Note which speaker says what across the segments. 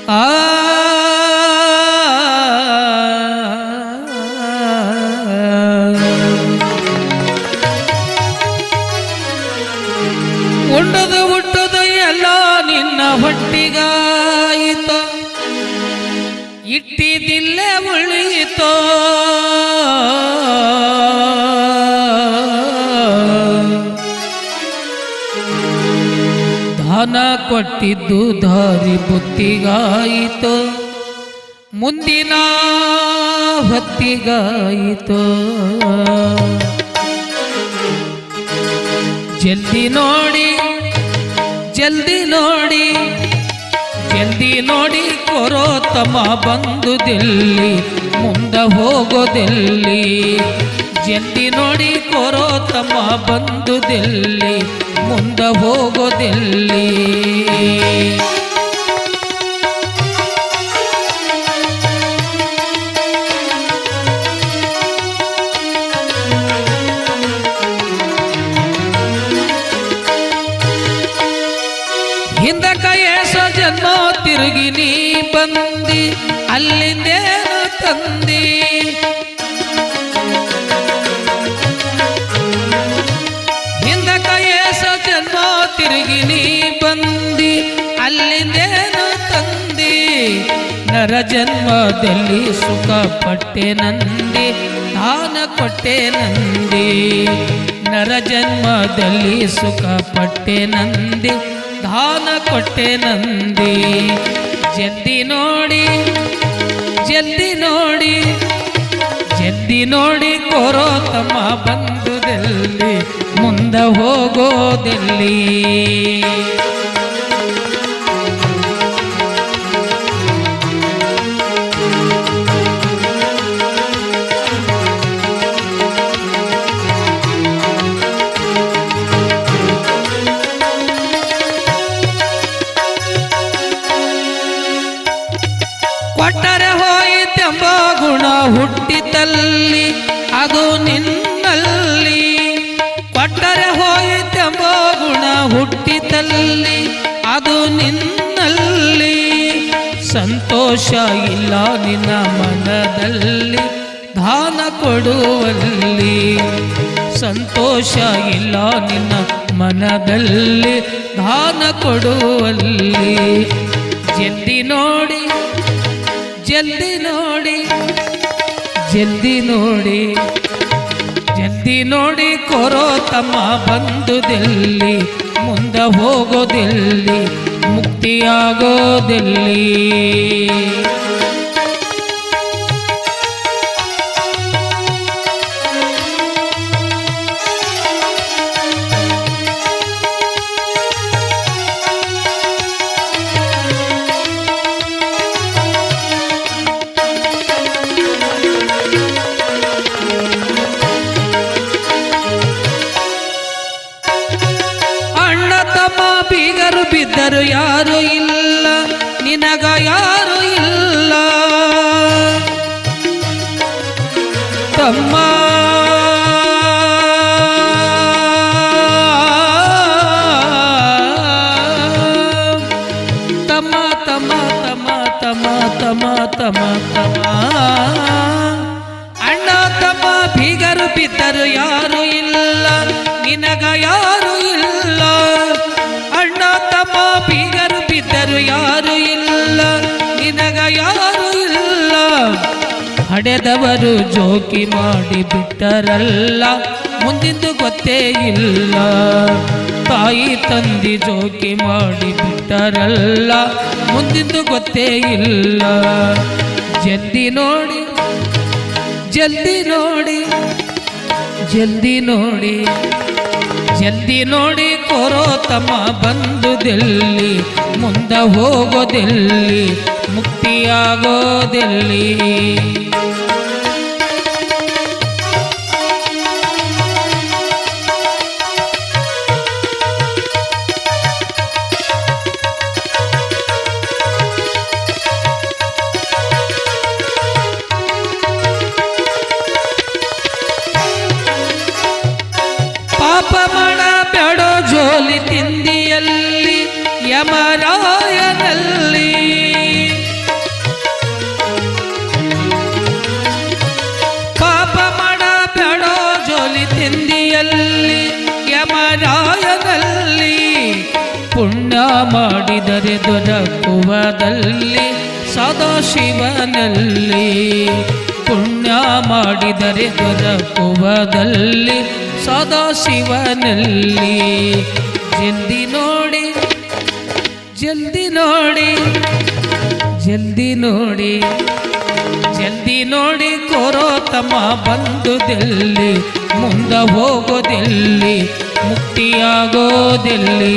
Speaker 1: ಆ ಉಂಡದು ಹುಟ್ಟದು ಎಲ್ಲ ನಿನ್ನ ಹೊಟ್ಟಿಗಾಯಿತೋ, ಇಟ್ಟಿದಿಲ್ಲೇ ಉಳಿಯಿತೋ. ದಾನ ಕೊಟ್ಟಿದ್ದು ದಾರಿ ಬುತ್ತಿಗಾಯಿತೋ, ಮುಂದಿನ ಹೊತ್ತಿಗಾಯಿತೋ. ಜಲ್ದಿ ನೋಡಿ ಜಲ್ದಿ ನೋಡಿ ಜಲ್ದಿ ನೋಡಿ ಕೊರೋ ತಮ್ಮ ಬಂದುದೆಲ್ಲಿ ಮುಂದೆ ಹೋಗೋದೆಲ್ಲಿ. ಜಲ್ದಿ ನೋಡಿ ಕೊರೋ ತಮ್ಮ ಬಂದುದೆಲ್ಲಿ ಮುಂದೆ ಹೋಗೋದೆಲ್ಲಿ. ಹಿಂದಕ ಏಸೋ ಜನ್ಮ ತಿರುಗಿ ನೀ ಬಂದಿ, ಅಲ್ಲಿಂದೇನು ತಂದಿ. ಹಿಂದಕ ಏಸೋ ಜನ್ಮ ತಿರುಗಿ ನೀ ಬಂದಿ, ಅಲ್ಲಿಂದೇನು ತಂದಿ. ನರ ಜನ್ಮದಲ್ಲಿ ಸುಖ ಪಟ್ಟೆ ನಂದಿ, ದಾನ ಕೊಟ್ಟೆ ನಂದಿ. ನರ ಜನ್ಮದಲ್ಲಿ ಸುಖ ಪಟ್ಟೆ ನಂದಿ, ದಾನ ಕೊಟ್ಟೆ ನಂದಿ. ಜಲ್ದಿ ನೋಡಿ ಜಲ್ದಿ ನೋಡಿ ಜಲ್ದಿ ನೋಡಿ ಕೋರೋ ತಮ್ಮ ಬಂದುದೆಲ್ಲಿ ಮುಂದೆ ಹೋಗೋದೆಲ್ಲಿ. ಕೊಟ್ಟರೆ ಹೋಯಿತೆಂಬ ಗುಣ ಹುಟ್ಟಿತಲ್ಲಿ ಅದು ನಿನ್ನಲ್ಲಿ. ಕೊಟ್ಟರೆ ಹೋಯಿತೆಂಬ ಗುಣ ಹುಟ್ಟಿತಲ್ಲಿ ಅದು ನಿನ್ನಲ್ಲಿ. ಸಂತೋಷ ಇಲ್ಲ ನಿನ್ನ ಮನದಲ್ಲಿ ದಾನ ಕೊಡುವಲ್ಲಿ. ಸಂತೋಷ ಇಲ್ಲ ನಿನ್ನ ಮನದಲ್ಲಿ ದಾನ ಕೊಡುವಲ್ಲಿ. ಜಲ್ದಿ ನೋಡಿ ಜಲ್ದಿ ನೋಡಿ ಜಲ್ದಿ ನೋಡಿ ಜಲ್ದಿ ನೋಡಿ ಕೊರೋ ತಮ್ಮ ಬಂದುದೆಲ್ಲಿ ಮುಂದೆ ಹೋಗೋದೆಲ್ಲಿ ಮುಕ್ತಿಯಾಗೋದೆಲ್ಲಿ. ಬೀಗರು ಬಿದ್ದರು ಯಾರು ಇಲ್ಲ, ನಿನಗ ಯಾರು ಇಲ್ಲ. ತಮ್ಮ ತಮ್ಮ ತಮ್ಮ ತಮ್ಮ ತಮ್ಮ ತಮ್ಮ ತಮ್ಮ ತಮ್ಮ ಅಣ್ಣ ತಮ್ಮ ಬೀಗರು ಬಿದ್ದರು ಯಾರು ಇಲ್ಲ, ನಿನಗ ಯಾರು ಇಲ್ಲ. ಅಣ್ಣ ತಮ್ಮ ಬೀಗರು ಬಿದ್ದರು ಯಾರು ಇಲ್ಲ, ನಿನಗ ಯಾರು ಇಲ್ಲ. ಹಡೆದವರು ಜೋಕಿ ಮಾಡಿ ಬಿಟ್ಟರಲ್ಲ, ಮುಂದಿಂದು ಗೊತ್ತೇ ಇಲ್ಲ. ತಾಯಿ ತಂದಿ ಜೋಕಿ ಮಾಡಿ ಬಿಟ್ಟರಲ್ಲ, ಮುಂದಿಂದು ಗೊತ್ತೇ ಇಲ್ಲ. ಜಲ್ದಿ ನೋಡಿ ಜಲ್ದಿ ನೋಡಿ ಜಲ್ದಿ ನೋಡಿ ಜಲ್ದಿ ನೋಡಿ ಕೋರೋ ತಮ್ಮ ಬಂದುದೆಲ್ಲಿ ಮುಂದೆ ಹೋಗೋದೆಲ್ಲಿ ಮುಕ್ತಿಯಾಗೋದೆಲ್ಲಿ. ಪಾಪ ಮಾಡಬೇಡೋ ಜೋಲಿ ತಿಂದಿಯಲ್ಲಿ ಯಮರಾಯನಲ್ಲಿ. ತಿಳಿವಲ್ಲಿ ಯಮರಾಯನಲ್ಲಿ ಪುಣ್ಯ ಮಾಡಿದರೆ ದೊರಕುವದಲ್ಲಿ ಸದಾಶಿವನಲ್ಲಿ ಪುಣ್ಯ ಮಾಡಿದರೆ ದೊರಕುವದಲ್ಲಿ ಸದಾಶಿವನಲ್ಲಿ ಜಲ್ದಿ ನೋಡಿ ಜಲ್ದಿ ನೋಡಿ ಜಲ್ದಿ ನೋಡಿ ಜಲ್ದಿ ನೋಡಿ ಕೋರೋ ತಮ್ಮ ಬಂದುದೆಲ್ಲಿ ಮುಂದೆ ಹೋಗೋದೆಲ್ಲಿ ಮುಕ್ತಿಯಾಗೋದೆಲ್ಲಿ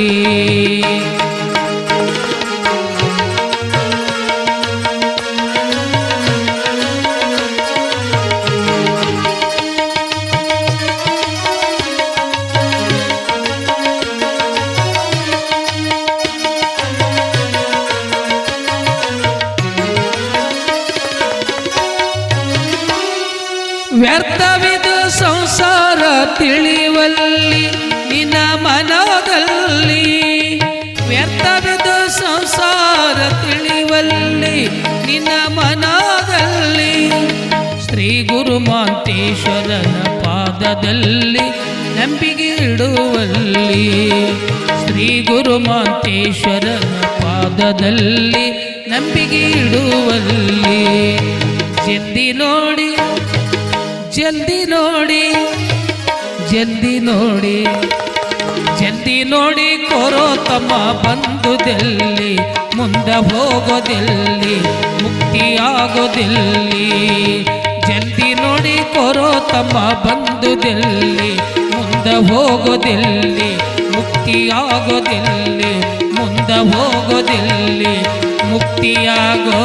Speaker 1: ವ್ಯರ್ಥವಿದು ಸಂಸಾರ ತಿಳಿವಲ್ಲಿ ನಿನ್ನ ಮನದಲ್ಲಿ ವ್ಯರ್ಥವಿದು ಸಂಸಾರ ತಿಳಿವಲ್ಲಿ ನಿನ್ನ ಮನದಲ್ಲಿ ಶ್ರೀ ಗುರು ಮಾಂತೇಶ್ವರನ ಪಾದದಲ್ಲಿ ನಂಬಿಕೆ ಇಡುವಲ್ಲಿ ಶ್ರೀ ಗುರು ಮಾಂತೇಶ್ವರನ ಪಾದದಲ್ಲಿ ನಂಬಿಕೆ ಇಡುವಲ್ಲಿ ಜಲ್ದಿ ನೋಡಿ ಜಲ್ದಿ ನೋಡಿ ಜಲ್ದಿ ನೋಡಿ ಜಲ್ದಿ ನೋಡಿ ಕೋರೋ ತಮ್ಮ ಬಂದುದೆಲ್ಲಿ ಮುಂದೆ ಹೋಗೋದೆಲ್ಲಿ ಮುಕ್ತಿಯಾಗೋದೆಲ್ಲಿ ಜಲ್ದಿ ನೋಡಿ ಕೋರೋ ತಮ್ಮ ಬಂದುದೆಲ್ಲಿ ಮುಂದೆ ಹೋಗೋದೆಲ್ಲಿ ಮುಕ್ತಿಯಾಗೋದೆಲ್ಲಿ ಮುಂದೆ ಹೋಗೋದೆಲ್ಲಿ ಮುಕ್ತಿಯಾಗೋ